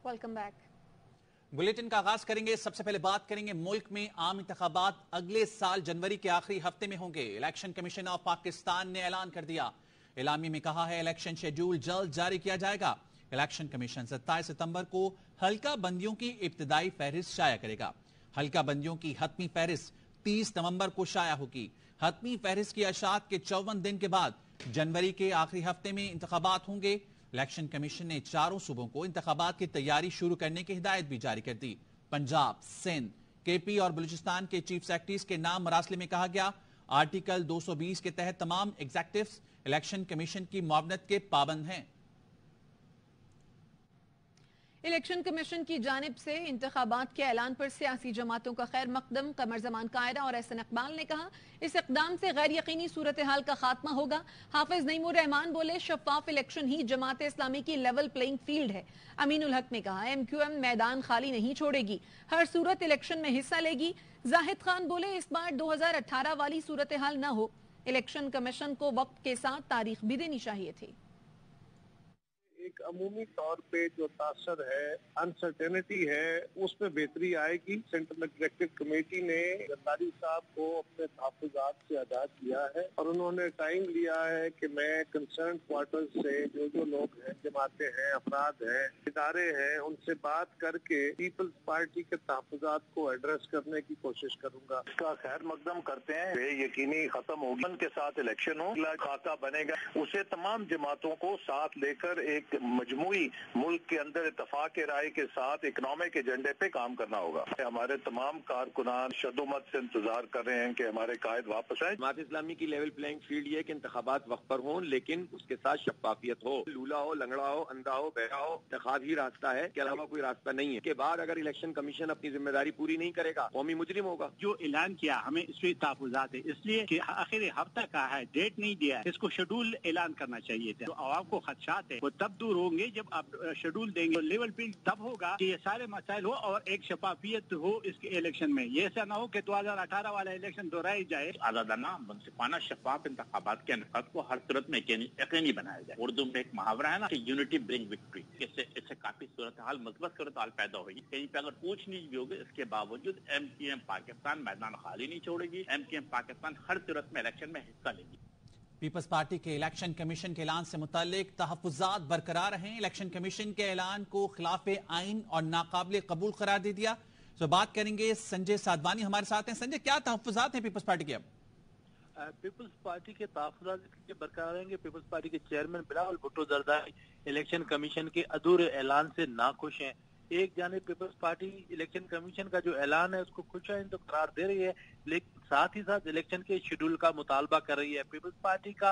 Welcome back. Bulletin का आगाज करेंगे। सबसे पहले बात करेंगे मुल्क में आम इंतखाबात अगले साल जनवरी के आखिरी हफ्ते में होंगे। इलेक्शन कमीशन ऑफ पाकिस्तान ने ऐलान कर दिया। एलामी में कहा है इलेक्शन शेड्यूल जल्द जारी किया जाएगा। इलेक्शन कमीशन 27 सितंबर को हल्का बंदियों की इब्तिदाई फहरिस्त शाया करेगा। हल्का बंदियों की हतमी फहरिस्त 30 नवंबर को शाया होगी। हतमी फहरिस्त की अशात के 54 दिन के बाद जनवरी के आखिरी हफ्ते में इंतखाबात होंगे। इलेक्शन कमीशन ने चारों सूबों को इंतखाबात की तैयारी शुरू करने की हिदायत भी जारी कर दी। पंजाब, सिंध, केपी और बलूचिस्तान के चीफ सेक्रेटरीज के नाम मरासले में कहा गया। आर्टिकल 220 के तहत तमाम एग्जेक्टिव्स इलेक्शन कमीशन की मुआवनत के पाबंद हैं। इलेक्शन कमीशन की जानिब से इंतखाबात के ऐलान पर सियासी जमातों का खैर मकदम कमर जमान कायदा और एहसन इकबाल ने कहा इस इकदाम से गैर यकीनी सूरत हाल का खात्मा होगा। हाफिज नईमुर रहमान बोले शफाफ इलेक्शन ही जमात इस्लामी की लेवल प्लेइंग फील्ड है। अमीनुल हक ने कहा MQM मैदान खाली नहीं छोड़ेगी, हर सूरत इलेक्शन में हिस्सा लेगी। जाहिद खान बोले इस बार 2018 वाली सूरत हाल न हो, इलेक्शन कमीशन को वक्त के साथ तारीख भी देनी चाहिए थी। एक अमूमी तौर पे जो तासर है, अनसर्टेनिटी है, उसमें बेहतरी आएगी। सेंट्रल एग्जीक्यूटिव कमेटी ने जरदारी साहब को अपने तहफ्फुज़ात से आजाद किया है और उन्होंने टाइम लिया है कि मैं कंसर्न क्वार्टर्स से जो लोग हैं, जमातें हैं, अफराद हैं, इदारे हैं, उनसे बात करके पीपल्स पार्टी के तहफ्फुज़ात को एड्रेस करने की कोशिश करूंगा। इसका खैर मकदम करते हैं, यकीनी खत्म होगी के साथ इलेक्शन हो, खाका बनेगा, उसे तमाम जमातों को साथ लेकर एक मजमूई मुल्क के अंदर इत्तफाक के राय के साथ इकोनॉमिक एजेंडे पे काम करना होगा। हमारे तमाम कारकुनान शदुमत से इंतजार कर रहे हैं कि हमारे कायद वापस आए। जमात इस्लामी की लेवल प्लेइंग फील्ड ये कि इंतखाबात वक्त पर हों, लेकिन उसके साथ शफाफियत हो। लूला हो, लंगड़ा हो, अंधा हो, बहरा हो, इंतखाब ही रास्ता है, के अलावा कोई रास्ता नहीं है। के बाद अगर इलेक्शन कमीशन अपनी जिम्मेदारी पूरी नहीं करेगा, कौमी मुजरिम होगा। जो ऐलान किया हमें इसमें तहफुज़ात है, इसलिए कि आखिर हफ्ता का है, डेट नहीं दिया है, इसको शेड्यूल ऐलान करना चाहिए था। तो आवाम को खदशात है वो तब दूर होंगे जब आप शेड्यूल देंगे। तो लेवल फील्ड तब होगा कि ये सारे मसाइल हो और एक शफाफियत हो इसके इलेक्शन में। ये ऐसा ना हो कि 2018 वाला इलेक्शन दोहराई जाए। आजादाना, मुनसिफाना, शफाफ इंतखाबात के इनेकाद को हर सूरत में यकीनी बनाया जाए। उर्दू में एक मुहावरा है ना कि यूनिटी ब्रिंग विक्ट्री। इससे काफी सूरत हाल मुस्बत सूरत हाल पैदा होगी। कहीं पे अगर ऊंच नीच भी होगी, इसके बावजूद MQM पाकिस्तान मैदान खाली नहीं छोड़ेगी। MQM पाकिस्तान हर सूरत में इलेक्शन में हिस्सा लेगी। पीपल्स पार्टी के इलेक्शन कमीशन के ऐलान से मुतालिक तहफ्फुज़ात बरकरार हैं। इलेक्शन कमीशन के ऐलान को खिलाफ आइन और नाकाबिल कबूल करार दे दिया। तो बात करेंगे, संजय साधवानी हमारे साथ हैं। संजय, क्या तहफ्फुज़ात हैं पीपल्स पार्टी के? अब पीपल्स पार्टी के तहफ्फुज़ात बरकरार रहेंगे। पीपल्स पार्टी के chairman Bilawal Bhutto Zardari election commission के अधूरे ऐलान से नाखुश हैं। एक जानिब पीपल्स पार्टी इलेक्शन कमीशन का जो ऐलान है उसको खुशाइन तो करार दे रही है, लेकिन साथ ही साथ इलेक्शन के शेड्यूल का मुतालबा कर रही है। पीपल्स पार्टी का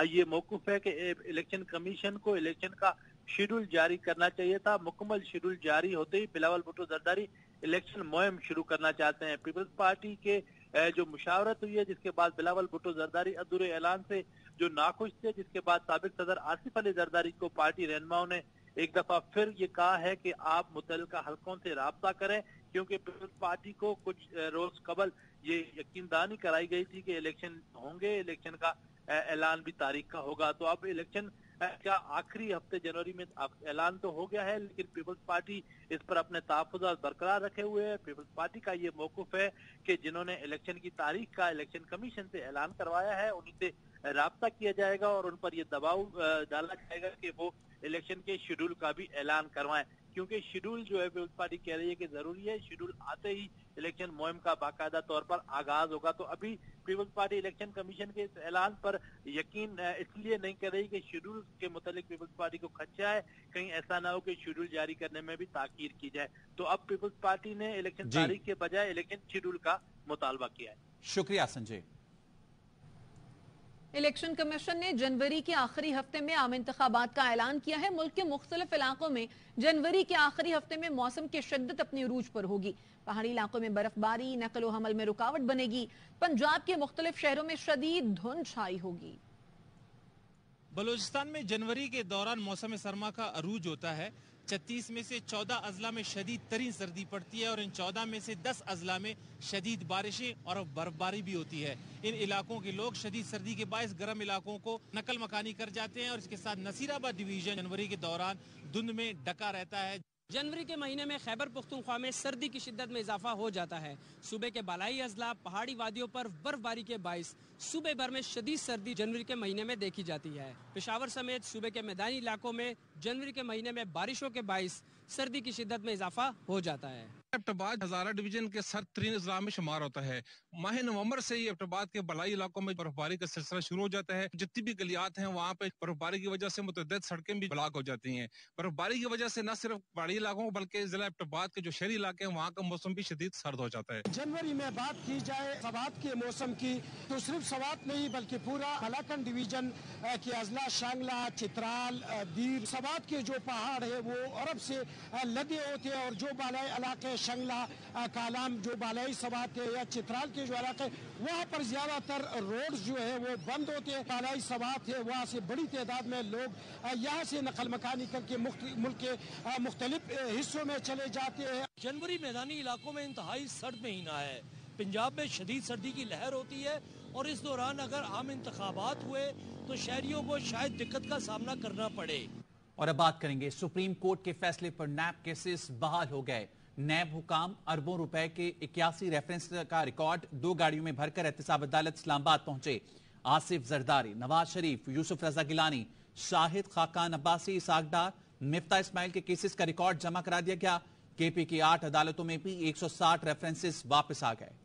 ये मौक़िफ़ है कि इलेक्शन कमीशन को इलेक्शन का शेड्यूल जारी करना चाहिए था। मुकम्मल शेड्यूल जारी होते ही बिलावल भुट्टो जरदारी इलेक्शन मुहिम शुरू करना चाहते हैं। पीपल्स पार्टी के जो मुशावरत हुई है, जिसके बाद बिलावल भुट्टो जरदारी अधूरे ऐलान से जो नाखुश थे, जिसके बाद साबिक सदर आसिफ अली जरदारी को पार्टी रहनुमाओं ने एक दफा फिर ये कहा है कि आप मुतल्लिका हलकों से राब्ता करें, क्योंकि पीपल्स पार्टी को कुछ रोज कबल ये यकीनदानी कराई गई थी कि इलेक्शन होंगे, इलेक्शन का ऐलान भी तारीख का होगा। तो अब इलेक्शन का आखिरी हफ्ते जनवरी में ऐलान तो हो गया है, लेकिन पीपल्स पार्टी इस पर अपने तहफ्फुज़ात बरकरार रखे हुए है। पीपल्स पार्टी का ये मौक़िफ़ है कि जिन्होंने इलेक्शन की तारीख का इलेक्शन कमीशन से ऐलान करवाया है, उन्हीं से राब्ता किया जाएगा और उन पर यह दबाव डाला जाएगा कि वो इलेक्शन के शेड्यूल का भी ऐलान करवाएं, क्योंकि शेड्यूल जो है पीपल्स पार्टी कह रही है कि जरूरी है। शेड्यूल आते ही इलेक्शन मुहिम का बाकायदा तौर पर आगाज होगा। तो अभी पीपल्स पार्टी इलेक्शन कमीशन के इस ऐलान पर यकीन इसलिए नहीं कर रही कि शेड्यूल के मुतालिक पीपल्स पार्टी को खदशा है, कहीं ऐसा ना हो कि शेड्यूल जारी करने में भी ताकीर की जाए। तो अब पीपल्स पार्टी ने इलेक्शन तारीख के बजाय इलेक्शन शेड्यूल का मुतालबा किया है। शुक्रिया संजय। इलेक्शन कमीशन ने जनवरी के आखिरी हफ्ते में आम इंतखाबात का ऐलान किया है। मुल्क के मुख्तलिफ इलाकों में जनवरी के आखिरी हफ्ते में मौसम की शिद्दत अपनी उरूज पर होगी। पहाड़ी इलाकों में बर्फबारी नकल व हमल में रुकावट बनेगी। पंजाब के मुख्तलिफ शहरों में शदीद धुंध छाई होगी। बलूचिस्तान में जनवरी के दौरान मौसम सरमा का अरूज होता है। 36 में से 14 अजला में शदीद तरीन सर्दी पड़ती है और इन 14 में से 10 अजला में शदीद बारिशें और बर्फबारी भी होती है। इन इलाकों के लोग शदीद सर्दी के बायस गर्म इलाकों को नकल मकानी कर जाते हैं और इसके साथ नसीराबाद डिवीजन जनवरी के दौरान धुंध में ढका रहता है। जनवरी के महीने में खैबर पख्तूनख्वा में सर्दी की शिद्दत में इजाफा हो जाता है। सूबे के बालाई अजला पहाड़ी वादियों पर बर्फबारी के बाइस सूबे भर में शदीद सर्दी जनवरी के महीने में देखी जाती है। पेशावर समेत सूबे के मैदानी इलाकों में जनवरी के महीने में बारिशों के बाइस सर्दी की शिद्दत में इजाफा हो जाता है। एबटाबाद हजारा डिवीजन के सरतरीन अजला में शुमार होता है। माह नवंबर से ही एबटाबाद के बलाई इलाकों में बर्फबारी का सिलसिला शुरू हो जाता है। जितनी भी गलियात हैं वहाँ पे बर्फबारी की वजह से मुतअद्दिद सड़कें भी ब्लॉक हो जाती हैं। बर्फबारी की वजह से न सिर्फ पहाड़ी इलाकों बल्कि जिला एबटाबाद के जो शहरी इलाके हैं वहाँ का मौसम भी शदीद सर्द हो जाता है। जनवरी में बात की जाए सवात के मौसम की तो सिर्फ सवात नहीं बल्कि पूरा मलाकन डिवीजन के अजला शांगला, चित्राल, दीर, सवात के जो पहाड़ है वो अरब से लगे होते हैं और जो बालाई इलाके शंगला, कालाम, जो बालाई सवात है या चित्राल के जो इलाके वहाँ पर ज्यादातर रोड जो है वो बंद होते हैं। बालाई सवात है वहाँ से बड़ी तादाद में लोग यहाँ से नकल मकानी करके मुल्क के मुख्तलिफ हिस्सों में चले जाते हैं। जनवरी मैदानी इलाकों में इंतहाई सर्द महीना है। पंजाब में शदीद सर्दी की लहर होती है और इस दौरान अगर आम इंतखाबात हुए तो शहरियों को शायद दिक्कत का सामना करना पड़े। और अब बात करेंगे सुप्रीम कोर्ट के फैसले पर नैब केसेस बहाल हो गए। नैब हुकाम अरबों रुपए के 81 रेफरेंस का रिकॉर्ड 2 गाड़ियों में भरकर एहतसाब अदालत इस्लामाबाद पहुंचे। आसिफ जरदारी, नवाज शरीफ, यूसुफ रजा गिलानी, शाहिद खाकान अब्बासी, इसाक डार, मिफ्ता इस्माइल के केसेस का रिकॉर्ड जमा करा दिया गया। केपी की 8 अदालतों में भी 160 रेफरेंसेस वापस आ गए।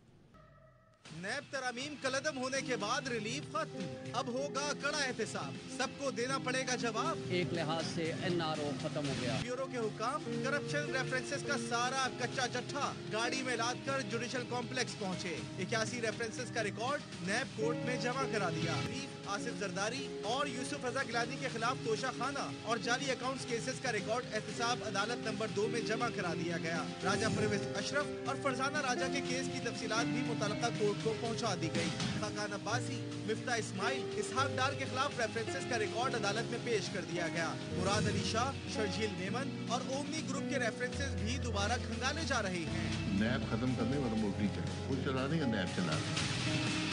नैब तरामीम कलदम होने के बाद रिलीफ खत्म, अब होगा कड़ा एहतसाब, सबको देना पड़ेगा जवाब। एक लिहाज से एनआरओ खत्म हो गया। ब्यूरो के हुकाम करप्शन रेफरेंसेस का सारा कच्चा जट्ठा गाड़ी में लादकर जुडिशल कॉम्प्लेक्स पहुंचे। 81 रेफरेंसेस का रिकॉर्ड नैब कोर्ट में जमा करा दिया। आसिफ जरदारी और यूसुफ रजा गिलानी के खिलाफ तोशा खाना और जाली अकाउंट्स केसेस का रिकॉर्ड एहतसाब अदालत नंबर 2 में जमा करा दिया गया। राजा परवेज अशरफ और फरजाना राजा के केस की तफसीलात भी मुतल्लका कोर्ट को पहुंचा दी गई। खाकान अब्बासी, मिफ्ता इस्माइल, इसहाक डार के खिलाफ रेफरेंसेस का रिकॉर्ड अदालत में पेश कर दिया गया। मुराद अली शाह, शर्जील मेमन और ओमनी ग्रुप के रेफरेंसेस भी दोबारा खंगाले जा रहे हैं। नैब खत्म करने वाला मोटी चले वो चला रही है, नैब चला रही।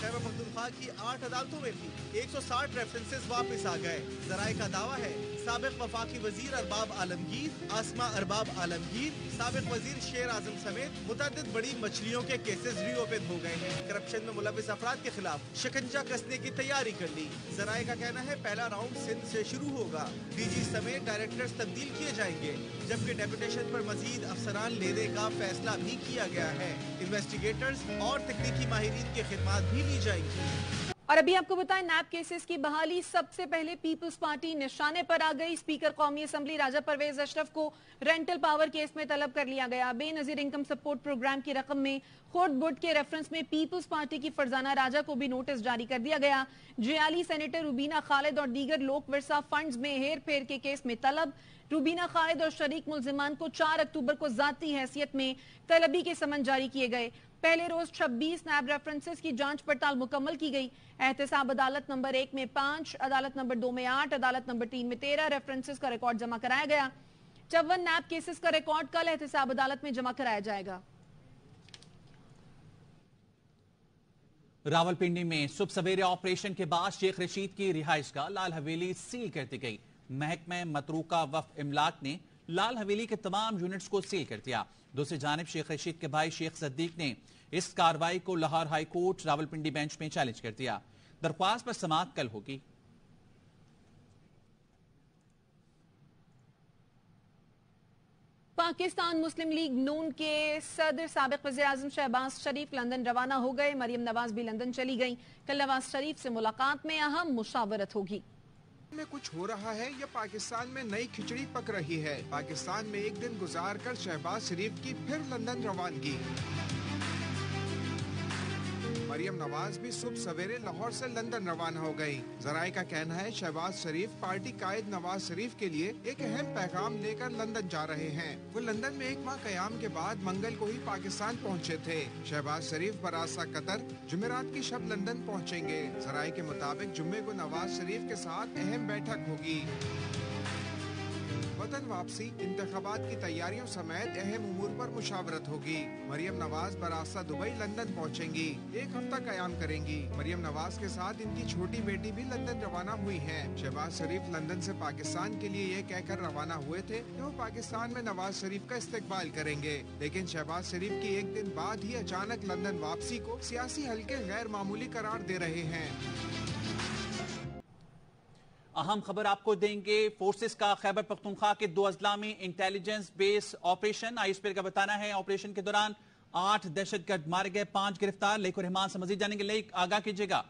खैबर पख्तूनख्वा की 8 अदालतों में भी 160 रेफरेंसेस वापस आ गए। जराए का दावा है साबिक वफाकी वजीर अरबाब आलमगीर, आसमा अरबाब आलमगीर, साबिक वजीर शेर आजम समेत मुतअद्दिद बड़ी मछलियों के केसेस रीओपन हो गए हैं। करप्शन में मुलविस अफराद के खिलाफ शिकंजा कसने की तैयारी कर ली। जराए का कहना है पहला राउंड सिंध से शुरू होगा। डीजी समेत डायरेक्टर्स तब्दील किए जाएंगे, जबकि डेपुटेशन पर मजीद अफसरान लेने का फैसला भी किया गया है। इन्वेस्टिगेटर्स और तकनीकी माहिरीन की खिदमत भी ली जाएंगी। और अभी आपको बताएं नैब केसेस की बहाली सबसे पहले पीपल्स पार्टी निशाने पर आ गई। स्पीकर कौमी असम्बली राजा परवेज अशरफ को रेंटल पावर केस में तलब कर लिया गया। बेनजीर इनकम सपोर्ट प्रोग्राम की रकम में खुर्द बुट के रेफरेंस में पीपल्स पार्टी की फरजाना राजा को भी नोटिस जारी कर दिया गया। जियाली सेनेटर रुबीना खालिद और दीगर लोक विरसा फंड्स में हेर फेर के केस में तलब। रुबीना खालिद और शरीक मुलजिमान को 4 अक्टूबर को जाती हैसियत में तलबी के समन जारी किए गए। पहले रोज 26 नैब रेफरेंसेस की जांच पड़ताल मुकम्मल की गई। एहतसाब अदालत नंबर 1 में 5, अदालत नंबर 2 में 8, अदालत नंबर 3 में 13 रेफरेंसेस का रिकॉर्ड जमा कराया गया। 54 नैब केसेस का रिकॉर्ड कल एहतसाब अदालत में जमा कराया जाएगा। रावलपिंडी में सुबह सवेरे ऑपरेशन के बाद शेख रशीद की रिहाइशगाह लाल हवेली सील कर दी गई। महकमा मतरूका वफ इमलाक ने लाल हवेली के तमाम यूनिट्स को सील कर दिया। दूसरी जानिब शेख रशीद के भाई शेख सद्दीक ने इस कार्रवाई को Lahore high court Rawalpindi bench में चैलेंज कर दिया। दरख्वास्त पर समाअत कल होगी। पाकिस्तान मुस्लिम लीग नून के सदर साबिक वज़ीर आज़म शहबाज शरीफ लंदन रवाना हो गए। मरियम नवाज भी लंदन चली गईं। कल नवाज शरीफ से मुलाकात में अहम मुशावरत होगी। में कुछ हो रहा है या पाकिस्तान में नई खिचड़ी पक रही है। पाकिस्तान में एक दिन गुजारकर शहबाज शरीफ की फिर लंदन रवानगी। मरियम नवाज भी सुबह सवेरे लाहौर से लंदन रवाना हो गयी। जराये का कहना है शहबाज शरीफ पार्टी कायद नवाज शरीफ के लिए एक अहम पैगाम लेकर लंदन जा रहे हैं। वो लंदन में 1 माह कयाम के बाद मंगल को ही पाकिस्तान पहुंचे थे। शहबाज शरीफ बरासा कतर जुमेरात की शब लंदन पहुंचेंगे। जराये के मुताबिक जुम्मे को नवाज शरीफ के साथ अहम बैठक होगी। वतन वापसी, इंतखाबात की तैयारियों समेत अहम उमूर पर मुशावरत होगी। मरियम नवाज बरास्ता दुबई लंदन पहुंचेंगी, एक हफ्ता कयाम करेंगी। मरियम नवाज के साथ इनकी छोटी बेटी भी लंदन रवाना हुई है। शहबाज शरीफ लंदन से पाकिस्तान के लिए ये कहकर रवाना हुए थे कि वो पाकिस्तान में नवाज शरीफ का इस्तकबाल करेंगे, लेकिन शहबाज शरीफ की एक दिन बाद ही अचानक लंदन वापसी को सियासी हलके गैर मामूली करार दे रहे हैं। अहम खबर आपको देंगे, फोर्सेस का खैबर पख्तूनख्वा के 2 अजला में इंटेलिजेंस बेस ऑपरेशन। आईएसपी का बताना है ऑपरेशन के दौरान 8 दहशतगर्द मारे गए, 5 गिरफ्तार। लेको रहमान से मजीद जानेंगे। लेक आगाह कीजिएगा।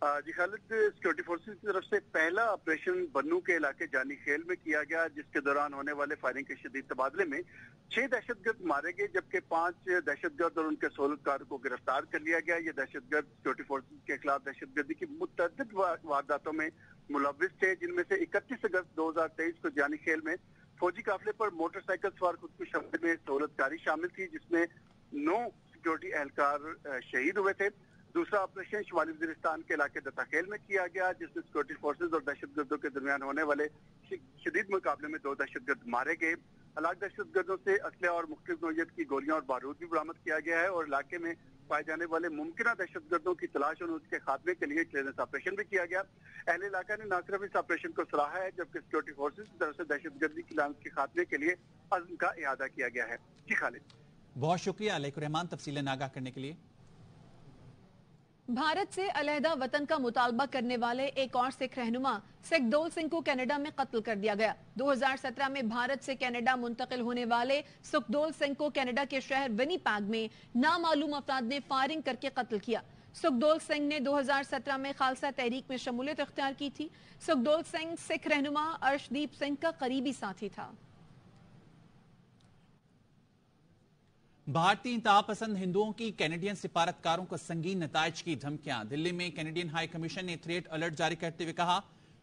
जी खालिद, सिक्योरिटी फोर्सेस की तरफ से पहला ऑपरेशन बन्नू के इलाके जानी खेल में किया गया, जिसके दौरान होने वाले फायरिंग के शदीद तबादले में 6 दहशतगर्द मारे गए, जबकि 5 दहशतगर्द और उनके 16 कार को गिरफ्तार कर लिया गया। ये दहशतगर्द सिक्योरिटी फोर्सेस के खिलाफ दहशतगर्दी की मुतअद्दिद वारदातों में मुलव्विस थे, जिनमें से 31 अगस्त 2023 को जानी खेल में फौजी काफिले पर मोटरसाइकिल सवार खुदकुश हमले में सहूलतकारी शामिल थी, जिसमें 9 सिक्योरिटी एहलकार शहीद हुए थे। दूसरा ऑपरेशन शुमाली वजीरिस्तान के इलाके दत्ताखेल में किया गया, जिसमें सिक्योरिटी फोर्सेज और दहशतगर्दों के दरमियान होने वाले शदीद मुकाबले में 2 दहशतगर्द मारे गए। हलाक दहशतगर्दों से असलहा और मुख्तलिफ नौइयत की गोलियां और बारूद भी बरामद किया गया है और इलाके में पाए जाने वाले मुमकिन दहशतगर्दों की तलाश और उसके खात्मे के लिए क्लियरेंस ऑपरेशन भी किया गया। अहले इलाका ने न सिर्फ इस ऑपरेशन को सराहा है, जबकि सिक्योरिटी फोर्सेज की तरफ से दहशतगर्दी की लानत के खात्मे के लिए अज़्म का इहादा किया गया है। जी खालिद, बहुत शुक्रिया अलैकुर रहमान तफसीलें आगाह करने के लिए। भारत से अलहदा वतन का मुतालबा करने वाले एक और सिख रहनुमा सुखदेव सिंह को कनाडा में कत्ल कर दिया गया। 2017 में भारत से कनाडा मुंतकिल होने वाले सुखदेव सिंह को कनाडा के शहर विनीपेग में नामालूम अफराद ने फायरिंग करके कत्ल किया। सुखदेव सिंह ने 2017 में खालसा तहरीक में शमूलियत इख्तियार की थी। सुखदेव सिंह सिख रहनुमा अर्शदीप सिंह का करीबी साथी था। भारतीय इंतहा पसंद हिंदुओं की कैनेडियन सिफारतकारों को संगीन नताइज की धमकियां। दिल्ली में कैनेडियन हाई कमीशन ने थ्रेट अलर्ट जारी करते हुए कहा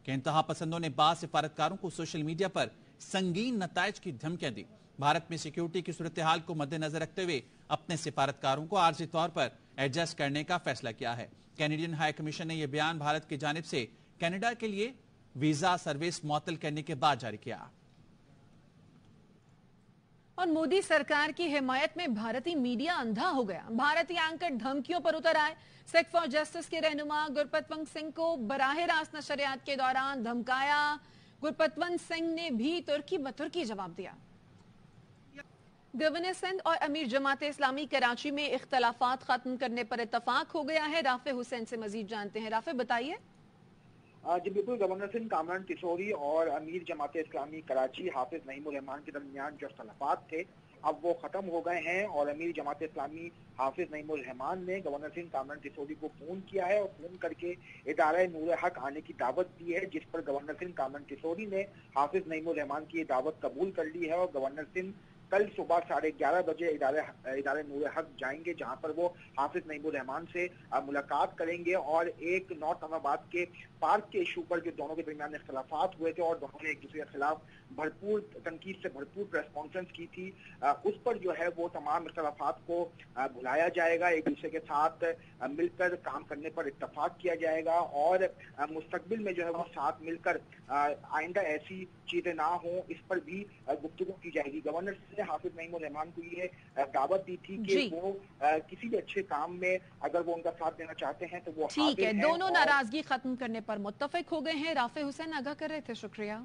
कि इंतहा पसंदों ने बाद सिफारतकारों को सोशल मीडिया पर संगीन नताइज की धमकियां दी। भारत में सिक्योरिटी की सूरत हाल को मद्देनजर रखते हुए अपने सिफारतकारों को आर्जी तौर पर एडजस्ट करने का फैसला किया है। कैनेडियन हाई कमीशन ने यह बयान भारत की जानिब से कनाडा के लिए वीजा सर्विस मुअत्तल करने के बाद जारी किया। और मोदी सरकार की हिमायत में भारतीय मीडिया अंधा हो गया। भारतीय एंकर धमकियों पर उतर आए। सिख फॉर जस्टिस के रहनुमा गुरपतवंत सिंह को बराह रास्त नशरियात के दौरान धमकाया। गुरपतवंत सिंह ने भी तुर्की बतुर्की जवाब दिया। गवर्नर सिंध और अमीर जमात इस्लामी कराची में इख्तलाफात खत्म करने पर इत्तफाक हो गया है। राफे हुसैन से मजीद जानते हैं। राफे बताइए। जी बिल्कुल, गवर्नर सिंध कामरान किशोरी और अमीर जमात इस्लामी कराची हाफिज नईमुर रहमान के दरमियान जो इख्तलाफात थे अब वो खत्म हो गए हैं और अमीर जमात इस्लामी हाफिज नईमुर रहमान ने गवर्नर सिंध कामरान किशोरी को फोन किया है और फोन करके इदारा नूर हक आने की दावत दी है, जिस पर गवर्नर सिंध कामरान किशोरी ने हाफिज नईमुर रहमान की दावत कबूल कर ली है और गवर्नर सिंध कल सुबह 11:30 बजे इदारे नूर हक जाएंगे, जहां पर वो हाफिज नईमुर रहमान से मुलाकात करेंगे और एक नॉर्थ अहमदाबाद के पार्क के इशू पर जो दोनों के दरमियान इख्तलाफात हुए थे और दोनों ने एक दूसरे के खिलाफ भरपूर तनकीद से भरपूर प्रेस कॉन्फ्रेंस की थी, उस पर जो है वो तमाम इख्तलाफात को भुलाया जाएगा, एक दूसरे के साथ मिलकर काम करने पर इत्तफाक किया जाएगा और मुस्तकबिल में जो है वो साथ मिलकर आइंदा ऐसी चीजें ना हो इस पर भी गुफ्तगू की जाएगी। गवर्नर ने हाफिज नईमुर रहमान को ये दावत दी थी कि वो किसी भी अच्छे काम में अगर वो उनका साथ देना चाहते हैं तो वो ठीक है। दोनों नाराजगी खत्म करने पर मुत्तफिक हो गए हैं। राफे हुसैन आगाह कर रहे थे, शुक्रिया।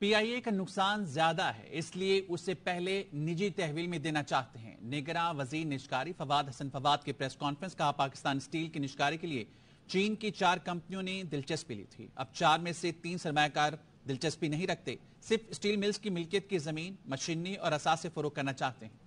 पीआईए का नुकसान ज्यादा है, इसलिए उसे पहले निजी तहवील में देना चाहते हैं। निगरां वजीर निजकारी फवाद हसन फवाद की प्रेस कॉन्फ्रेंस कहा पाकिस्तान स्टील की निजकारी के लिए चीन की 4 कंपनियों ने दिलचस्पी ली थी। अब 4 में से 3 सरमायाकार दिलचस्पी नहीं रखते, सिर्फ स्टील मिल्स की मिल्कियत की जमीन, मशीनरी और असासे फरोख करना चाहते हैं।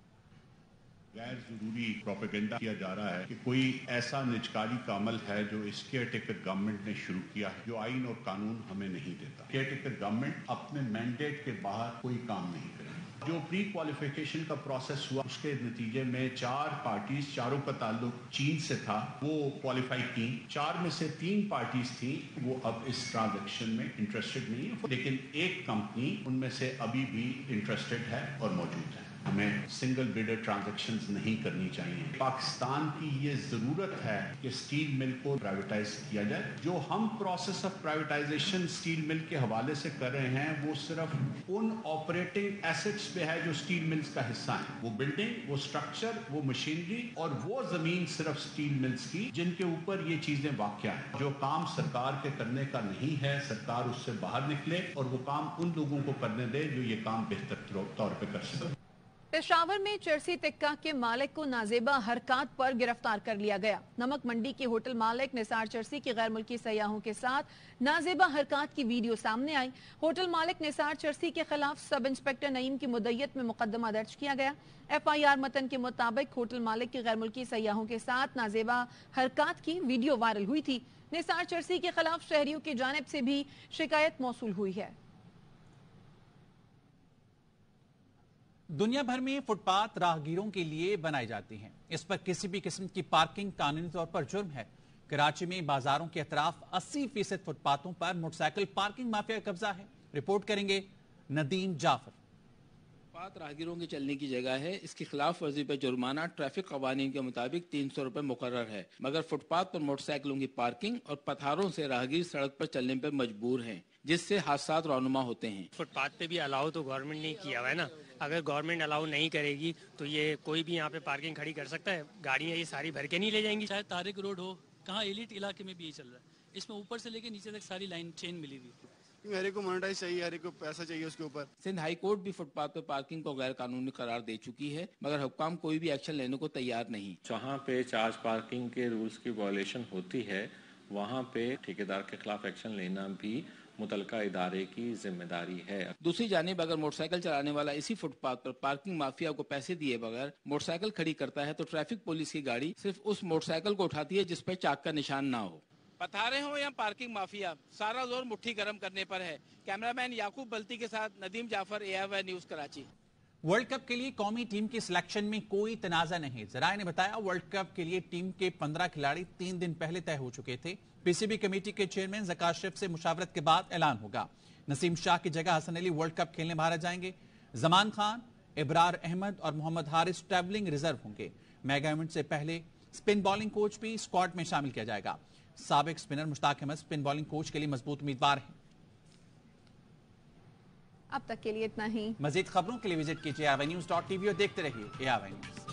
गैर जरूरी प्रोपेगेंडा किया जा रहा है कि कोई ऐसा निजकारी का अमल है जो इस केयरटेकर गवर्नमेंट ने शुरू किया है, जो आइन और कानून हमें नहीं देता। केयरटेकर गवर्नमेंट अपने मैंडेट के बाहर कोई काम नहीं करेगी। जो प्री क्वालिफिकेशन का प्रोसेस हुआ उसके नतीजे में 4 पार्टीज, चारों का ताल्लुक चीन से था, वो क्वालिफाई की। 4 में से 3 पार्टीज थी, वो अब इस ट्रांजैक्शन में इंटरेस्टेड नहीं है, लेकिन एक कंपनी उनमें से अभी भी इंटरेस्टेड है और मौजूद है। हमें सिंगल बिडर ट्रांजैक्शंस नहीं करनी चाहिए। पाकिस्तान की ये जरूरत है कि स्टील मिल को प्राइवेटाइज किया जाए। जो हम process of privatisation steel mill के हवाले से कर रहे हैं वो सिर्फ उन ऑपरेटिंग एसेट्स पे है जो स्टील मिल्स का हिस्सा है। वो बिल्डिंग, वो स्ट्रक्चर, वो मशीनरी और वो जमीन सिर्फ स्टील मिल्स की जिनके ऊपर ये चीजें वाक़या है। जो काम सरकार के करने का नहीं है, सरकार उससे बाहर निकले और वो काम उन लोगों को करने दे जो ये काम बेहतर तौर पे कर सके। पेशावर में चरसी टिक्का के मालिक को नाजेबा हरकत पर गिरफ्तार कर लिया गया। नमक मंडी के होटल मालिक निसार चरसी की गैर मुल्की सयाहों के साथ नाजेबा हरकत की वीडियो सामने आई। होटल मालिक निसार चरसी के खिलाफ सब इंस्पेक्टर नईम की मुद्दत में मुकदमा दर्ज किया गया। FIR मतन के मुताबिक होटल मालिक की गैर मुल्की सयाहों के साथ नाजेबा हरकत की वीडियो वायरल हुई थी। निसार चरसी के खिलाफ शहरियों की जानिब से भी शिकायत मौसूल हुई है। दुनिया भर में फुटपाथ राहगीरों के लिए बनाई जाती हैं। इस पर किसी भी किस्म की पार्किंग कानूनी तौर पर जुर्म है। कराची में बाजारों के अतराफ 80% फुटपाथों पर मोटरसाइकिल पार्किंग माफिया का कब्जा है। रिपोर्ट करेंगे नदीम जाफर। फुटपाथ राहगीरों की चलने की जगह है। इसकी खिलाफ वर्जी पर जुर्माना ट्रैफिक कवानीन के मुताबिक 300 रुपए मुकर्रर है, मगर फुटपाथ पर मोटरसाइकिलों की पार्किंग और पथारों से राहगीर सड़क पर चलने पर मजबूर हैं, जिससे हादसा रौनुमा होते हैं। फुटपाथ पे भी अलाउ तो गवर्नमेंट ने किया हुआ है ना। अगर गवर्नमेंट अलाउ नहीं करेगी तो ये कोई भी यहाँ पे पार्किंग खड़ी कर सकता है। गाड़ियाँ ये सारी भर के नहीं ले जाएंगी। चाहे तारिक रोड हो, कहाँ एलिट इलाके में भी ये चल रहा है। इसमें ऊपर से लेके नीचे तक सारी लाइन चेन मिली हुई। मेरे को मोनेटाइज चाहिए, हर एक को पैसा चाहिए उसके ऊपर। सिंध हाई कोर्ट भी फुटपाथ पर पार्किंग को गैर कानूनी करार दे चुकी है, मगर हुक्काम कोई भी एक्शन लेने को तैयार नहीं। जहाँ पे चार्ज पार्किंग के रूल्स की वायलेशन होती है वहाँ पे ठेकेदार के खिलाफ एक्शन लेना भी मुतलका इदारे की जिम्मेदारी है। दूसरी जानिब अगर मोटरसाइकिल चलाने वाला इसी फुटपाथ पर पार्किंग माफिया को पैसे दिए बगैर मोटरसाइकिल खड़ी करता है तो ट्रैफिक पुलिस की गाड़ी सिर्फ उस मोटरसाइकिल को उठाती है जिस पर चाक का निशान ना हो। पथारे हो या पार्किंग माफिया, सारा जोर मुट्ठी गर्म करने पर है। कैमरामैन याकूब बल्ती के साथ Nadeem Jafar, AIY news Karachi. World cup के लिए कौमी टीम की सिलेक्शन में कोई तनाजा नहीं। जराये ने बताया वर्ल्ड कप के लिए टीम के 15 खिलाड़ी 3 दिन पहले तय हो चुके थे। PCB कमेटी के चेयरमैन ज़का अशरफ से मुशावरत के बाद ऐलान होगा। नसीम शाह की जगह हसन अली वर्ल्ड कप खेलने भारत जाएंगे। जमान खान, इब्रार अहमद और मोहम्मद हारिस ट्रैवलिंग रिजर्व होंगे। मेगा इवेंट से पहले स्पिन बॉलिंग कोच भी स्क्वाड में शामिल किया जाएगा। साबिक spinner Mushtaq Ahmed spin bowling coach के लिए मजबूत उम्मीदवार हैं। अब तक के लिए इतना ही। मजीद खबरों के लिए विजिट कीजिए AIYnews.tv और देखते रहिए AIY न्यूज।